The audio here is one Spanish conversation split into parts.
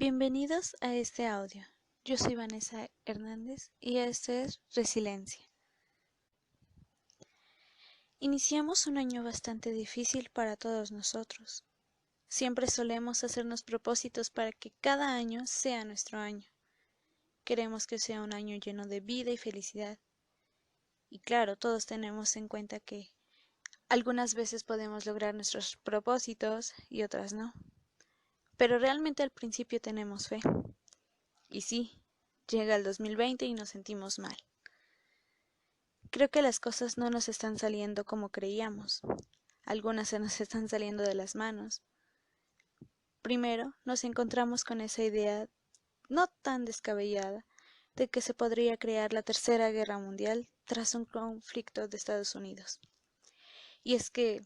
Bienvenidos a este audio. Yo soy Vanessa Hernández y este es Resiliencia. Iniciamos un año bastante difícil para todos nosotros. Siempre solemos hacernos propósitos para que cada año sea nuestro año. Queremos que sea un año lleno de vida y felicidad. Y claro, todos tenemos en cuenta que algunas veces podemos lograr nuestros propósitos y otras no. Pero realmente al principio tenemos fe. Y sí, llega el 2020 y nos sentimos mal. Creo que las cosas no nos están saliendo como creíamos. Algunas se nos están saliendo de las manos. Primero, nos encontramos con esa idea no tan descabellada de que se podría crear la Tercera Guerra Mundial tras un conflicto de Estados Unidos. Y es que,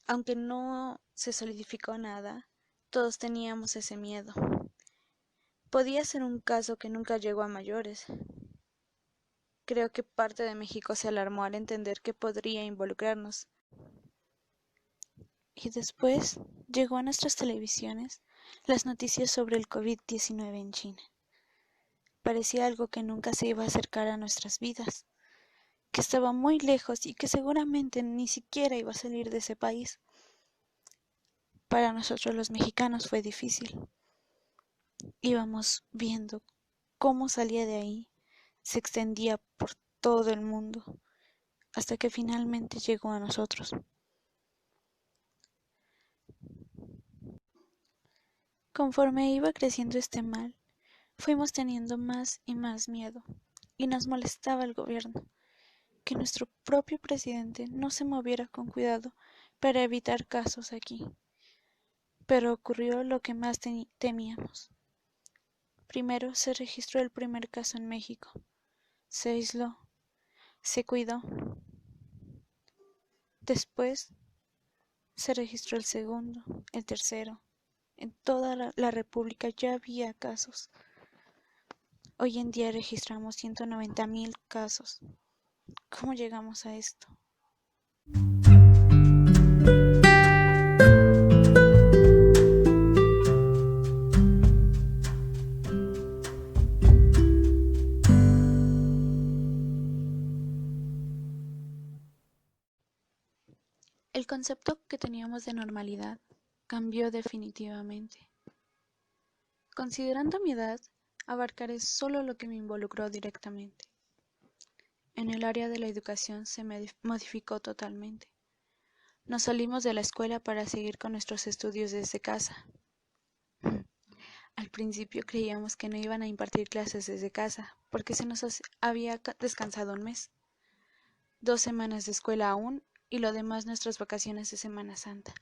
aunque no se solidificó nada, todos teníamos ese miedo. Podía ser un caso que nunca llegó a mayores. Creo que parte de México se alarmó al entender que podría involucrarnos. Y después llegó a nuestras televisiones las noticias sobre el COVID-19 en China. Parecía algo que nunca se iba a acercar a nuestras vidas, que estaba muy lejos y que seguramente ni siquiera iba a salir de ese país. Para nosotros los mexicanos fue difícil. Íbamos viendo cómo salía de ahí, se extendía por todo el mundo, hasta que finalmente llegó a nosotros. Conforme iba creciendo este mal, fuimos teniendo más y más miedo, y nos molestaba el gobierno, que nuestro propio presidente no se moviera con cuidado para evitar casos aquí. Pero ocurrió lo que más temíamos. Primero se registró el primer caso en México, se aisló, se cuidó. Después se registró el segundo, el tercero. En toda la República ya había casos. Hoy en día registramos 190,000 casos. ¿Cómo llegamos a esto? El concepto que teníamos de normalidad cambió definitivamente. Considerando mi edad, abarcaré solo lo que me involucró directamente. En el área de la educación se modificó totalmente. Nos salimos de la escuela para seguir con nuestros estudios desde casa. Al principio creíamos que no iban a impartir clases desde casa, porque se nos había descansado un mes, 2 semanas de escuela aún y lo demás nuestras vacaciones de Semana Santa.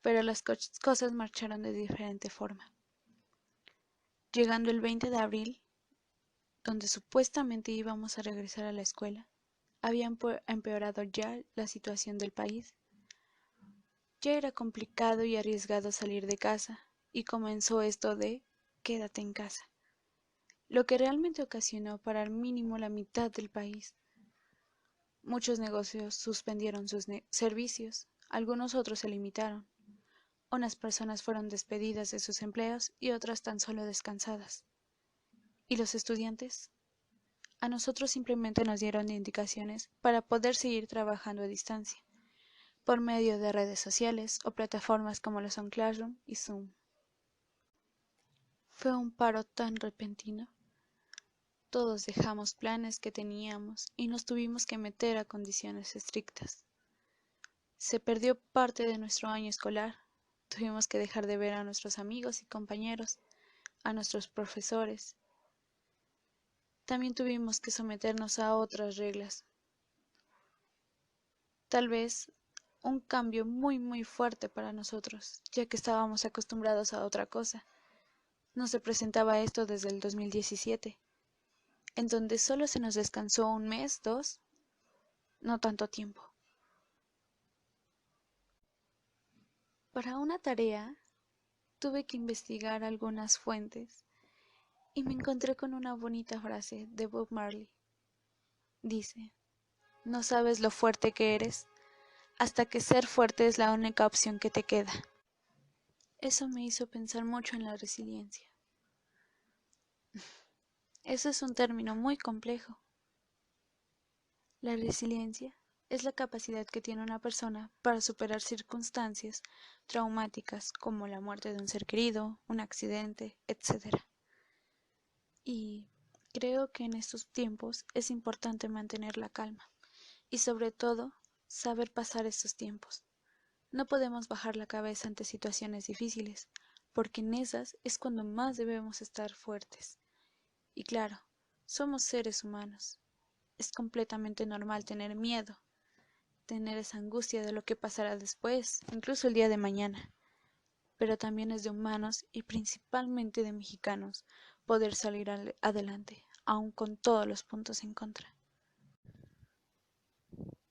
Pero las cosas marcharon de diferente forma. Llegando el 20 de abril, donde supuestamente íbamos a regresar a la escuela, había empeorado ya la situación del país. Ya era complicado y arriesgado salir de casa, y comenzó esto de quédate en casa, lo que realmente ocasionó parar mínimo la mitad del país. Muchos negocios suspendieron sus servicios, algunos otros se limitaron. Unas personas fueron despedidas de sus empleos y otras tan solo descansadas. ¿Y los estudiantes? A nosotros simplemente nos dieron indicaciones para poder seguir trabajando a distancia, por medio de redes sociales o plataformas como lo son Classroom y Zoom. Fue un paro tan repentino. Todos dejamos planes que teníamos y nos tuvimos que meter a condiciones estrictas. Se perdió parte de nuestro año escolar. Tuvimos que dejar de ver a nuestros amigos y compañeros, a nuestros profesores. También tuvimos que someternos a otras reglas. Tal vez un cambio muy fuerte para nosotros, ya que estábamos acostumbrados a otra cosa. No se presentaba esto desde el 2017, en donde solo se nos descansó un mes, dos, no tanto tiempo. Para una tarea tuve que investigar algunas fuentes y me encontré con una bonita frase de Bob Marley. Dice, no sabes lo fuerte que eres hasta que ser fuerte es la única opción que te queda. Eso me hizo pensar mucho en la resiliencia. Eso es un término muy complejo. La resiliencia es la capacidad que tiene una persona para superar circunstancias traumáticas como la muerte de un ser querido, un accidente, etc. Y creo que en estos tiempos es importante mantener la calma y sobre todo saber pasar estos tiempos. No podemos bajar la cabeza ante situaciones difíciles, porque en esas es cuando más debemos estar fuertes. Y claro, somos seres humanos. Es completamente normal tener miedo, tener esa angustia de lo que pasará después, incluso el día de mañana. Pero también es de humanos y principalmente de mexicanos poder salir adelante, aun con todos los puntos en contra.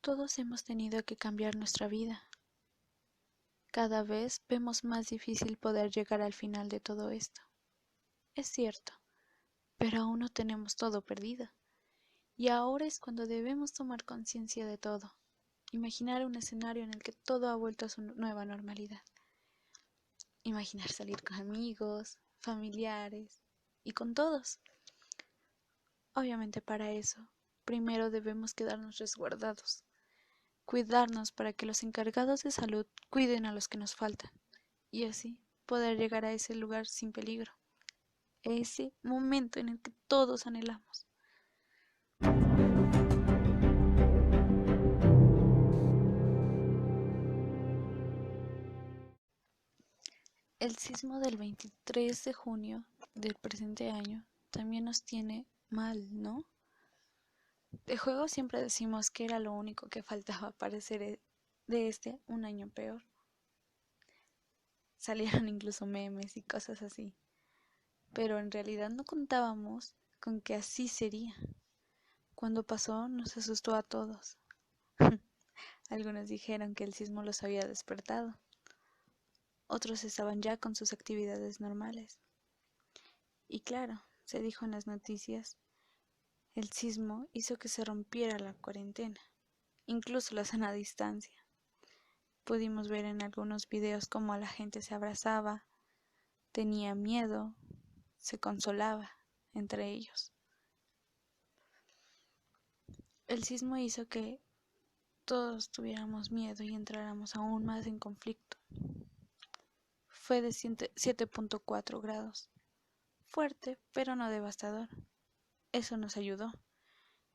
Todos hemos tenido que cambiar nuestra vida. Cada vez vemos más difícil poder llegar al final de todo esto. Es cierto, pero aún no tenemos todo perdido. Y ahora es cuando debemos tomar conciencia de todo. Imaginar un escenario en el que todo ha vuelto a su nueva normalidad. Imaginar salir con amigos, familiares y con todos. Obviamente para eso, primero debemos quedarnos resguardados. Cuidarnos para que los encargados de salud cuiden a los que nos faltan. Y así poder llegar a ese lugar sin peligro. Ese momento en el que todos anhelamos. El sismo del 23 de junio del presente año también nos tiene mal, ¿no? De juego siempre decimos que era lo único que faltaba para hacer de este un año peor. Salieron incluso memes y cosas así. Pero en realidad no contábamos con que así sería. Cuando pasó nos asustó a todos. Algunos dijeron que el sismo los había despertado. Otros estaban ya con sus actividades normales. Y claro, se dijo en las noticias, el sismo hizo que se rompiera la cuarentena, incluso la sana distancia. Pudimos ver en algunos videos cómo la gente se abrazaba, tenía miedo, se consolaba entre ellos. El sismo hizo que todos tuviéramos miedo y entráramos aún más en conflicto. Fue de 7.4 grados. Fuerte, pero no devastador. Eso nos ayudó.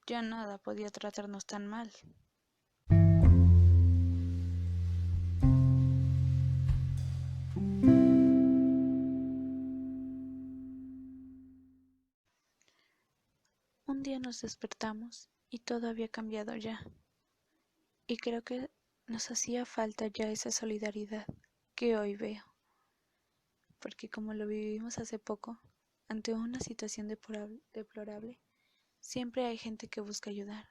Ya nada podía tratarnos tan mal. Un día nos despertamos y todo había cambiado ya. Y creo que nos hacía falta ya esa solidaridad que hoy veo. Porque como lo vivimos hace poco, ante una situación deplorable, siempre hay gente que busca ayudar,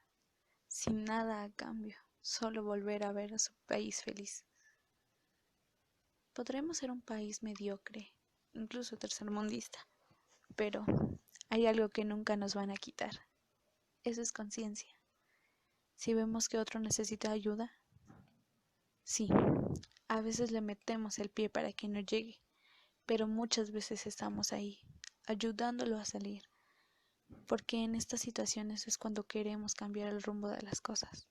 sin nada a cambio, solo volver a ver a su país feliz. Podremos ser un país mediocre, incluso tercermundista, pero hay algo que nunca nos van a quitar. Eso es conciencia. Si vemos que otro necesita ayuda, sí, a veces le metemos el pie para que no llegue, pero muchas veces estamos ahí, ayudándolo a salir, porque en estas situaciones es cuando queremos cambiar el rumbo de las cosas.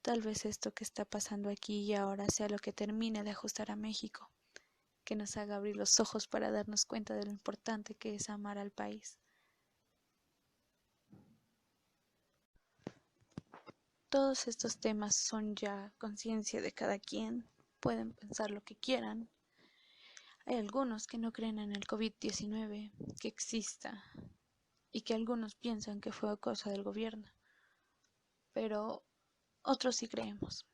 Tal vez esto que está pasando aquí y ahora sea lo que termine de ajustar a México, que nos haga abrir los ojos para darnos cuenta de lo importante que es amar al país. Todos estos temas son ya conciencia de cada quien, pueden pensar lo que quieran. Hay algunos que no creen en el COVID-19, que exista, y que algunos piensan que fue cosa del gobierno, pero otros sí creemos.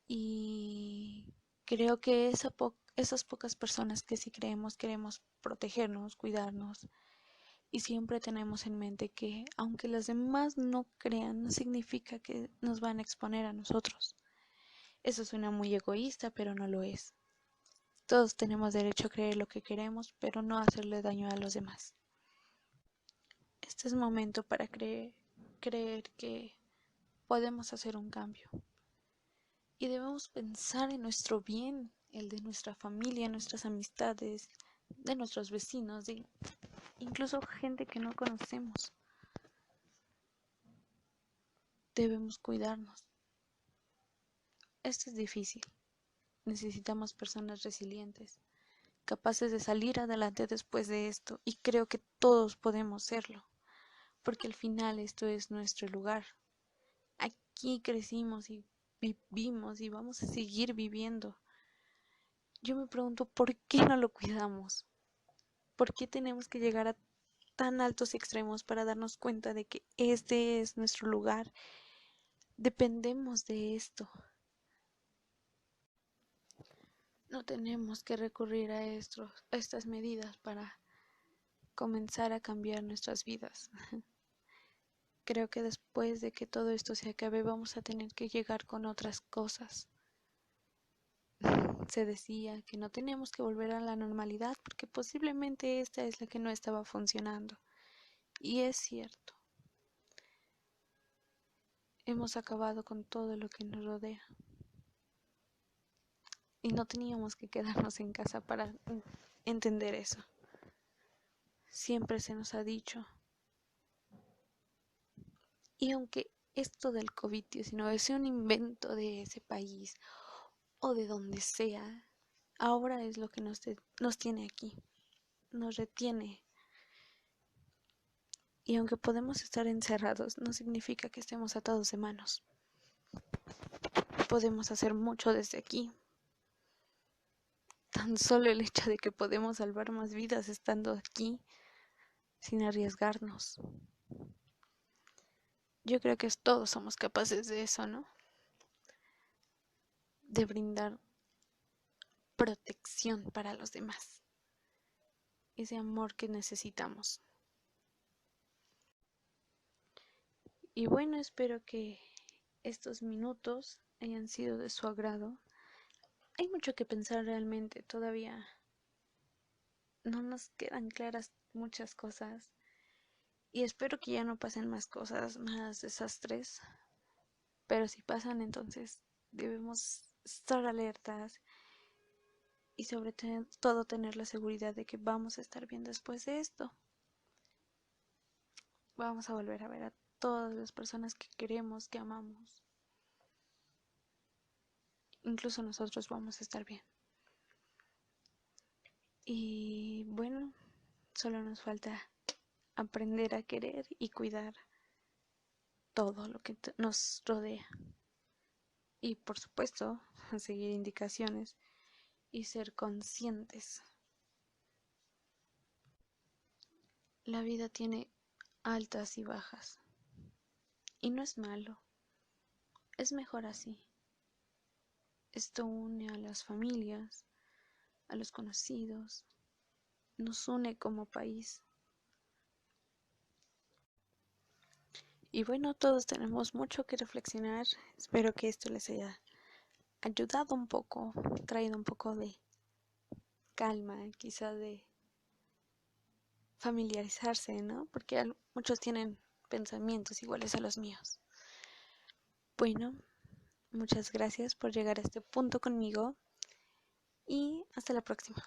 Y creo que esas pocas personas que sí creemos, queremos protegernos, cuidarnos, y siempre tenemos en mente que aunque los demás no crean, no significa que nos van a exponer a nosotros. Eso suena muy egoísta, pero no lo es. Todos tenemos derecho a creer lo que queremos, pero no hacerle daño a los demás. Este es momento para creer que podemos hacer un cambio. Y debemos pensar en nuestro bien, el de nuestra familia, nuestras amistades, de nuestros vecinos, de incluso gente que no conocemos. Debemos cuidarnos. Esto es difícil. Necesitamos personas resilientes, capaces de salir adelante después de esto, y creo que todos podemos serlo, porque al final esto es nuestro lugar. Aquí crecimos y vivimos y vamos a seguir viviendo. Yo me pregunto, ¿por qué no lo cuidamos? ¿Por qué tenemos que llegar a tan altos extremos para darnos cuenta de que este es nuestro lugar? Dependemos de esto. No tenemos que recurrir a estas medidas para comenzar a cambiar nuestras vidas. Creo que después de que todo esto se acabe vamos a tener que llegar con otras cosas. Se decía que no tenemos que volver a la normalidad porque posiblemente esta es la que no estaba funcionando. Y es cierto. Hemos acabado con todo lo que nos rodea. Y no teníamos que quedarnos en casa para entender eso. Siempre se nos ha dicho. Y aunque esto del COVID-19 sea un invento de ese país o de donde sea, ahora es lo que nos tiene aquí, nos retiene. Y aunque podemos estar encerrados, no significa que estemos atados de manos. Podemos hacer mucho desde aquí. Tan solo el hecho de que podemos salvar más vidas estando aquí, sin arriesgarnos. Yo creo que todos somos capaces de eso, ¿no? De brindar protección para los demás. Ese amor que necesitamos. Y bueno, espero que estos minutos hayan sido de su agrado. Hay mucho que pensar realmente, todavía no nos quedan claras muchas cosas y espero que ya no pasen más cosas, más desastres, pero si pasan entonces debemos estar alertas y sobre todo tener la seguridad de que vamos a estar bien después de esto. Vamos a volver a ver a todas las personas que queremos, que amamos. Incluso nosotros vamos a estar bien. Y bueno, solo nos falta aprender a querer y cuidar todo lo que nos rodea. Y por supuesto, seguir indicaciones y ser conscientes. La vida tiene altas y bajas. Y no es malo. Es mejor así. Esto une a las familias, a los conocidos, nos une como país. Y bueno, todos tenemos mucho que reflexionar. Espero que esto les haya ayudado un poco, traído un poco de calma, quizá de familiarizarse, ¿no? Porque muchos tienen pensamientos iguales a los míos. Bueno, muchas gracias por llegar a este punto conmigo y hasta la próxima.